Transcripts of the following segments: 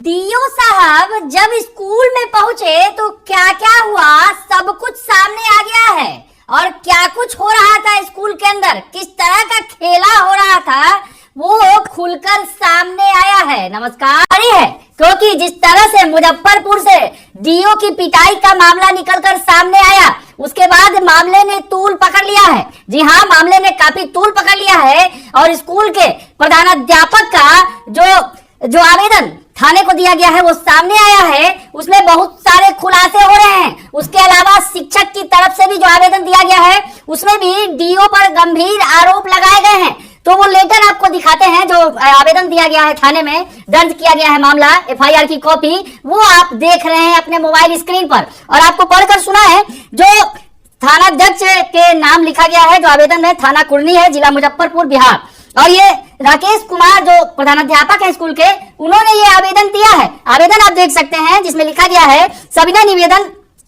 Do साहब जब school में पहुंचे तो क्या क्या हुआ सब कुछ सामने आ गया है और क्या कुछ हो रहा था स्कूल के अंदर, किस तरह का खेला हो रहा था वो खुलकर सामने आया है। नमस्कार है क्योंकि जिस तरह से मुजफ्फरपुर से डीओ की पिटाई का मामला निकलकर सामने आया उसके बाद मामले ने तूल पकड़ लिया है। जी हाँ, मामले ने काफी तूल पकड़ लिया है और स्कूल के प्रधानाध्यापक का जो आवेदन थाने को दिया गया है वो सामने आया है। उसमें बहुत सारे खुलासे हो रहे हैं। उसके अलावा शिक्षक की तरफ से भी जो आवेदन दिया गया है उसमें भी डीओ पर गंभीर आरोप लगाए गए हैं। तो वो लेटर आपको दिखाते हैं जो आवेदन दिया गया है, थाने में दर्ज किया गया है मामला, एफआईआर की कॉपी वो आप देख रहे हैं अपने मोबाइल स्क्रीन पर और आपको पढ़कर सुना है। जो थानाध्यक्ष के नाम लिखा गया है, जो आवेदन है, थाना कुर्नी है, जिला मुजफ्फरपुर, बिहार। और ये राकेश कुमार जो प्रधानाध्यापक है स्कूल के, उन्होंने ये आवेदन दिया है। आवेदन आप देख सकते हैं जिसमें लिखा गया है, सविनय निवेदन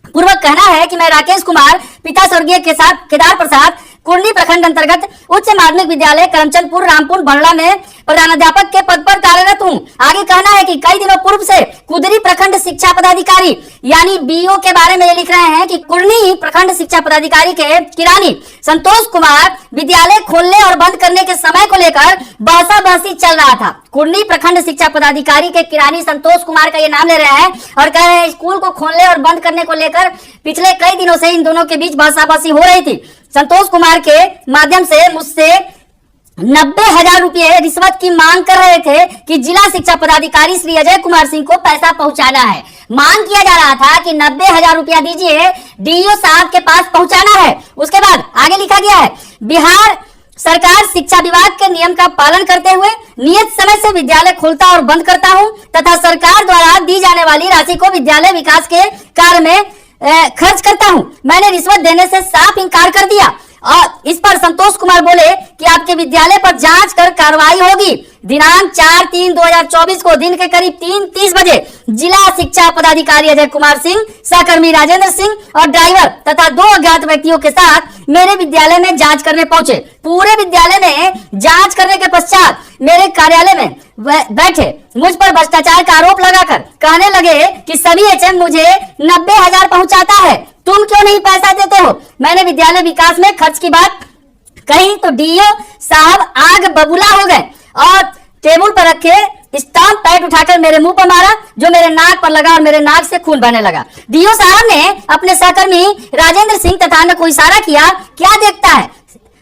पूर्वक कहना है कि मैं राकेश कुमार पिता स्वर्गीय केदार प्रसाद कुर्नी प्रखंड अंतर्गत उच्च माध्यमिक विद्यालय करमचंदपुर रामपुर बंगला में प्रधानाध्यापक के पद पर कार्यरत हूं। आगे कहना है कि कई दिनों पूर्व से कुदरी प्रखंड शिक्षा पदाधिकारी यानी बीओ के बारे में लिख रहे हैं कि कुर्नी प्रखंड शिक्षा पदाधिकारी के किरानी संतोष कुमार विद्यालय खोलने और बंद करने के समय को लेकर बहसा बहसी चल रहा था। कुर्नी प्रखंड शिक्षा पदाधिकारी के किरानी संतोष कुमार का ये नाम ले रहे हैं और कह रहे हैं स्कूल को खोलने और बंद करने को लेकर पिछले कई दिनों से इन दोनों के बीच बहसा बहसी हो रही थी। संतोष कुमार के माध्यम से मुझसे 90,000 रुपये रिश्वत की मांग कर रहे थे कि जिला शिक्षा पदाधिकारी श्री अजय कुमार सिंह को पैसा पहुंचाना है। मांग किया जा रहा था कि 90,000 रुपया दीजिए, डीओ साहब के पास पहुंचाना है। उसके बाद आगे लिखा गया है, बिहार सरकार शिक्षा विभाग के नियम का पालन करते हुए नियत समय से विद्यालय खोलता और बंद करता हूं तथा सरकार द्वारा दी जाने वाली राशि को विद्यालय विकास के कार्य में खर्च करता हूं। मैंने रिश्वत देने से साफ इनकार कर दिया और इस पर संतोष कुमार बोले कि आपके विद्यालय पर जांच कर कार्रवाई होगी। दिनांक 4/3/2024 को दिन के करीब 3:30 बजे जिला शिक्षा पदाधिकारी अजय कुमार सिंह, सहकर्मी राजेंद्र सिंह और ड्राइवर तथा 2 अज्ञात व्यक्तियों के साथ मेरे विद्यालय में जांच करने पहुंचे। पूरे विद्यालय में जांच करने के पश्चात मेरे कार्यालय में बैठे मुझ पर भ्रष्टाचार का आरोप लगाकर कहने लगे कि सभी एचएम मुझे 90,000 पहुंचाता है, तुम क्यों नहीं पैसा देते हो। मैंने विद्यालय विकास में खर्च की बात कही तो डीओ साहब आग बबूला हो गए और टेबल पर रखे स्टाम्प पैड उठाकर मेरे मुंह पर मारा, जो मेरे नाक पर लगा और मेरे नाक से खून बहने लगा। डीओ साहब ने अपने सहकर्मी राजेंद्र सिंह तथा ने को इशारा किया, क्या देखता है,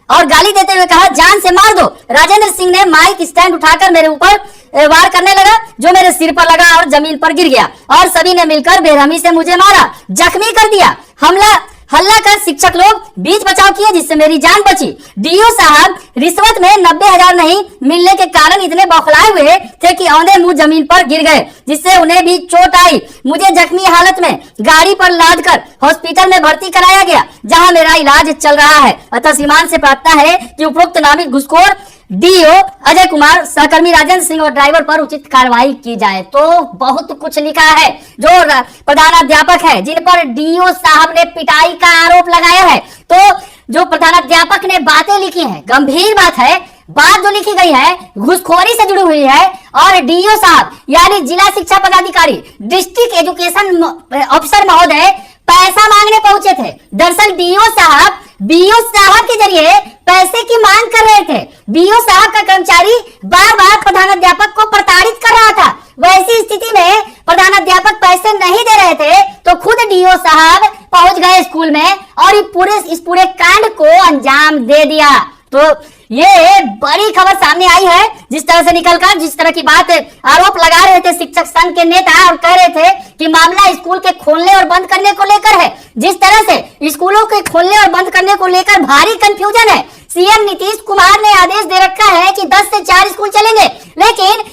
और गाली देते हुए कहा जान से मार दो। राजेंद्र सिंह ने माइक स्टैंड उठाकर मेरे ऊपर वार करने लगा, जो मेरे सिर पर लगा और जमीन पर गिर गया और सभी ने मिलकर बेरहमी से मुझे मारा, जख्मी कर दिया। हल्ला कर शिक्षक लोग बीच बचाव किए जिससे मेरी जान बची। डीओ साहब रिश्वत में 90,000 नहीं मिलने के कारण इतने बौखलाए हुए थे कि औंधे मुंह जमीन पर गिर गए, जिससे उन्हें भी चोट आई। मुझे जख्मी हालत में गाड़ी पर लादकर हॉस्पिटल में भर्ती कराया गया, जहां मेरा इलाज चल रहा है। अतः श्रीमान से प्रार्थना है कि उपरोक्त नामित घूसखोर डीओ अजय कुमार, सहकर्मी राजेंद्र सिंह और ड्राइवर पर उचित कार्रवाई की जाए। तो बहुत कुछ लिखा है। जो प्रधानाध्यापक है जिन पर डीओ साहब ने पिटाई का आरोप लगाया है, तो जो प्रधानाध्यापक ने बातें लिखी हैं, गंभीर बात है। बात जो लिखी गई है घुसखोरी से जुड़ी हुई है और डीओ साहब यानी जिला शिक्षा पदाधिकारी डिस्ट्रिक्ट एजुकेशन ऑफिसर महोदय पैसा मांगने पहुंचे थे। दरअसल डीओ साहब बीओ साहब के जरिए पैसे की मांग कर रहे थे। बीओ साहब का कर्मचारी बार बार प्रधानाध्यापक को प्रताड़ित कर रहा था। वैसी स्थिति में प्रधानाध्यापक पैसे नहीं दे रहे थे तो खुद डीओ साहब पहुंच गए स्कूल में और इस पूरे कांड को अंजाम दे दिया। तो ये बड़ी खबर सामने आई है। जिस तरह से निकलकर जिस तरह की बात आरोप लगा रहे थे शिक्षक संघ के नेता और कह रहे थे कि मामला स्कूल के खोलने और बंद करने को लेकर है। जिस तरह से स्कूलों के खोलने और बंद करने को लेकर भारी कंफ्यूजन है। सीएम नीतीश कुमार ने आदेश दे रखा है कि 10 से 4 स्कूल चलेंगे, लेकिन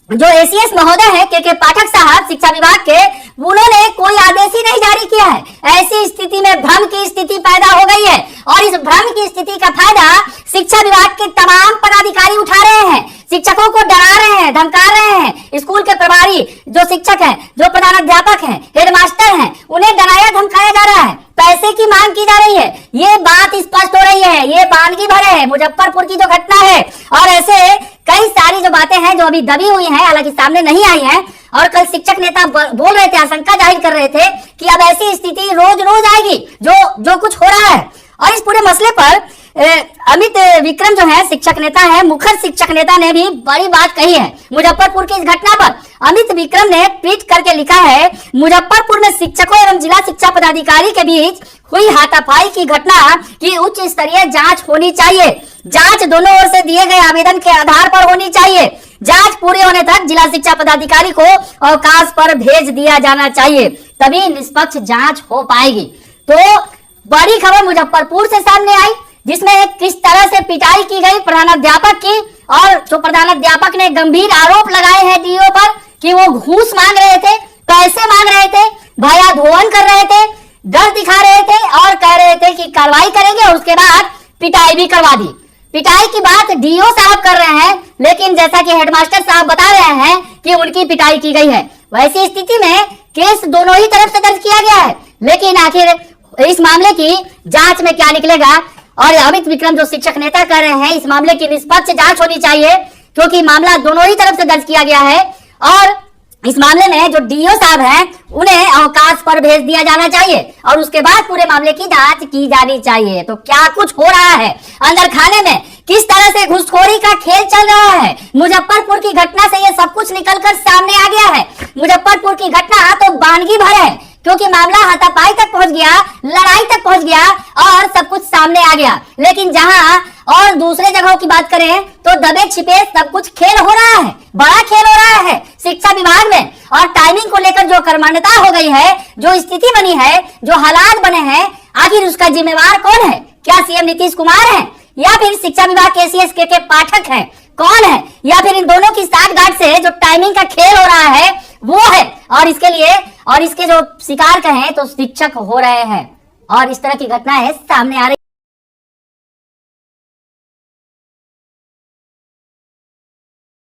जो एसीएस महोदय है के पाठक साहब शिक्षा विभाग के, उन्होंने कोई आदेश ही नहीं जारी किया है। ऐसी स्थिति में भ्रम की स्थिति पैदा हो गई है और इस भ्रम की स्थिति का फायदा शिक्षा विभाग के तमाम पदाधिकारी उठा रहे हैं। शिक्षकों को डरा रहे हैं, धमका रहे हैं। स्कूल के प्रभारी जो शिक्षक हैं, जो प्रधानाध्यापक हैं, हेडमास्टर हैं, उन्हें डराया धमकाया जा रहा है। पैसे की मांग की जा रही है। ये बात स्पष्ट हो रही है। ये बानगी भरे है मुजफ्फरपुर की जो घटना है और ऐसे कई सारी जो बातें हैं जो अभी दबी हुई हैं, हालांकि सामने नहीं आई हैं। और कल शिक्षक नेता बोल रहे थे, आशंका जाहिर कर रहे थे कि अब ऐसी स्थिति रोज रोज आएगी जो कुछ हो रहा है। और इस पूरे मसले पर अमित विक्रम जो है शिक्षक नेता है, मुखर शिक्षक नेता ने भी बड़ी बात कही है मुजफ्फरपुर की इस घटना पर। अमित विक्रम ने ट्वीट करके लिखा है, मुजफ्फरपुर में शिक्षकों एवं जिला शिक्षा पदाधिकारी के बीच हुई हाथापाई की घटना की उच्च स्तरीय जांच होनी चाहिए। जांच दोनों ओर से दिए गए आवेदन के आधार पर होनी चाहिए। जांच पूरे होने तक जिला शिक्षा पदाधिकारी को अवकाश पर भेज दिया जाना चाहिए, तभी निष्पक्ष जांच हो पाएगी। तो बड़ी खबर मुजफ्फरपुर से सामने आई, जिसमें किस तरह से पिटाई की गई प्रधानाध्यापक की, और जो प्रधानाध्यापक ने गंभीर आरोप लगाए हैं डीओ पर कि वो घूस मांग रहे थे, पैसे मांग रहे थे, भयाधोहन कर रहे थे, डर दिखा रहे थे और कह रहे थे कि कार्रवाई करेंगे, और उसके बाद पिटाई भी करवा दी। पिटाई की बात डीओ साहब कर रहे हैं, लेकिन जैसा कि हेडमास्टर साहब बता रहे हैं कि उनकी पिटाई की गई है। वैसी स्थिति में केस दोनों ही तरफ से दर्ज किया गया है, लेकिन आखिर इस मामले की जांच में क्या निकलेगा। और अमित विक्रम जो शिक्षक नेता कर रहे हैं, इस मामले की निष्पक्ष जांच होनी चाहिए, क्योंकि मामला दोनों ही तरफ से दर्ज किया गया है। और इस मामले में जो डीओ साहब हैं, उन्हें अवकाश पर भेज दिया जाना चाहिए और उसके बाद पूरे मामले की जांच की जानी चाहिए। तो क्या कुछ हो रहा है अंदर खाने में, किस तरह से घुसखोरी का खेल चल रहा है, मुजफ्फरपुर की घटना से ये सब कुछ निकलकर सामने आ गया है। मुजफ्फरपुर की घटना तो बानगी भर है, क्योंकि मामला हाथापाई तक पहुंच गया, लड़ाई तक पहुंच गया और सब कुछ सामने आ गया। लेकिन जहां और दूसरे जगहों की बात करें तो दबे छिपे सब कुछ खेल हो रहा है, बड़ा खेल हो रहा है शिक्षा विभाग में। और टाइमिंग को लेकर जो कर्मण्यता हो गई है, जो स्थिति बनी है, जो हालात बने हैं, आखिर उसका जिम्मेवार कौन है? क्या सीएम नीतीश कुमार है, या फिर शिक्षा विभाग के सीएस के पाठक है, कौन है? या फिर इन दोनों की साठगांठ से जो टाइमिंग का खेल हो रहा है वो है। और इसके लिए और इसके जो शिकार कहें तो शिक्षक हो रहे हैं, और इस तरह की घटनाएं सामने आ रही